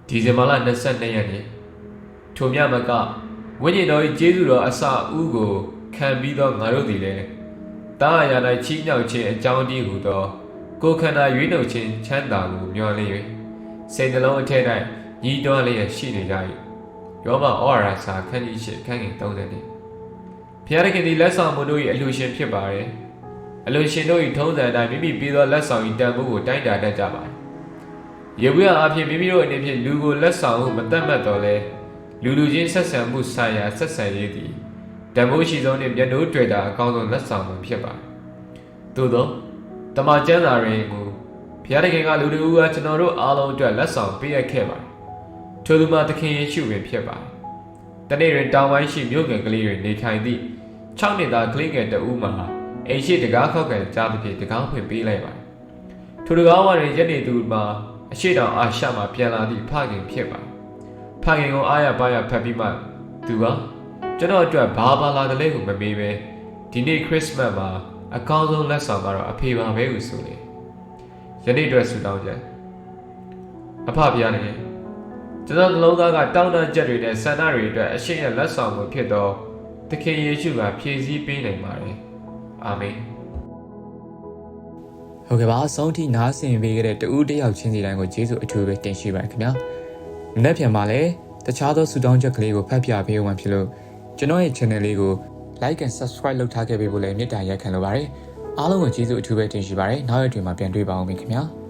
ဒီဇင်ဘာလ22ရက်နေ့ထိုမြမကဝိညာဉ်တော်၏ကျေးဇူးတော်အစအဦးကိုခံပြီးသောငါတို့သည်လည်းတာအရာ၌ချီးမြှောက်ခြင်းအကြောင်းတည်းဟူသောကိုယ်ခန္ဓာရွေးနှုတ်ခြင်းချမ်းသာကိုမျှော်လင့်၍စိတ်နှလုံးအထက်၌ညီးတွားလျက်ရှိနေကြ၏ယောဘဩဝါဒစာခန်းကြီး8ခန်းငယ်30နှစ်ဘုရားသခင်သည်လက်ဆောင်မှုတို့၏အလှူရှင်ဖြစ်ပါれအလှူရှင်တို့၏ထုံးစံအတိုင်းမိမိပေးသောလက်ဆောင်၏တန်ဖိုးကိုတိုင်းတာတတ်ကြပါယေဘုယျအဖြစ်မိမိတို့အနေဖြင့်လူကိုလက်ဆောင်ဟုမတတ်မှတ်တော်လဲလူချင်းဆက်ဆံမှုဆိုင်ရာဆက်ဆံရေးသည်တန်ဖိုးရှိဆုံးနှင့်မျက်နှိုးတွေ့တာအကောင်းဆုံးလက်ဆောင်မှုဖြစ်ပါသို့သောတမန်ကျမ်းစာတွင်မူဘုရားသခင်ကလူတို့ကကျွန်တော်တို့အားလုံးအတွက်လက်ဆောင်ပေးအပ်ခဲ့ပါတယ်ထိုသူမှာသခင်ယေရှုပင်ဖြစ်ပါတယ်တနေ့တွင်တောင်ပိုင်းရှိမြို့ငယ်ကလေးတွင်နေထိုင်သည့်6နှစ်သားကလေးငယ်တဦးမှာအိမ်ရှိတကားခောက်ကန်ကြားသဖြင့်တကားဖွင့်ပေးလိုက်ပါတယ်ထိုတကားဝါတွင်ရက်နေသူမှာအရှိတောင်အာရှမှာပြန်လာသည့်ဖခင်ဖြစ်ပါတယ်ဖခင်ကိုအားရပါရဖတ်ပြီးမှသူကကျွန်တော်အတွက်ဘာလာတယ်လဲကိုမမေးပဲဒီနေ့ခရစ်စမတ်မှာအကောင်းဆုံးလက်ဆောင်ကတော့အဖေပါပဲဟုဆိုလေယနေ့အတွက်ဆုတောင်းကြအဖဖျားနေကျွန်တော်နှလုံးသားကတောင်းတချက်တွေနဲ့ဆန္ဒတွေအတွက်အရှိန်လက်ဆောင်ကိုဖြစ်သောသခင်ယေရှုကဖြည့်ဆည်းပေးနိုင်ပါတယ်အာမင်ဟုတ်ကဲ့ပါအဆုံးထိနားဆင်ပေးခဲ့တဲ့တူးတယောက်ချင်းစီတိုင်းကိုကျေးဇူးအထူးပဲတင်ရှိပါတယ်ခင်ဗျာမနေ့ပြန်မှာလည်းတခြားသောဆုတောင်းချက်ကလေးကိုဖတ်ပြပေးဦးမှာဖြစ်လို့ကျွန်တော်ရဲ့ channel လေးကို like and subscribe လုပ်ထားခဲ့ပေးဖို့လည်းမေတ္တာရက်ခံလိုပါတယ်အားလုံးကိုကျေးဇူးအထူးပဲတင်ရှိပါတယ်နောက်ရက်တွေမှာပြန်တွေ့ပါအောင်ခင်ဗျာ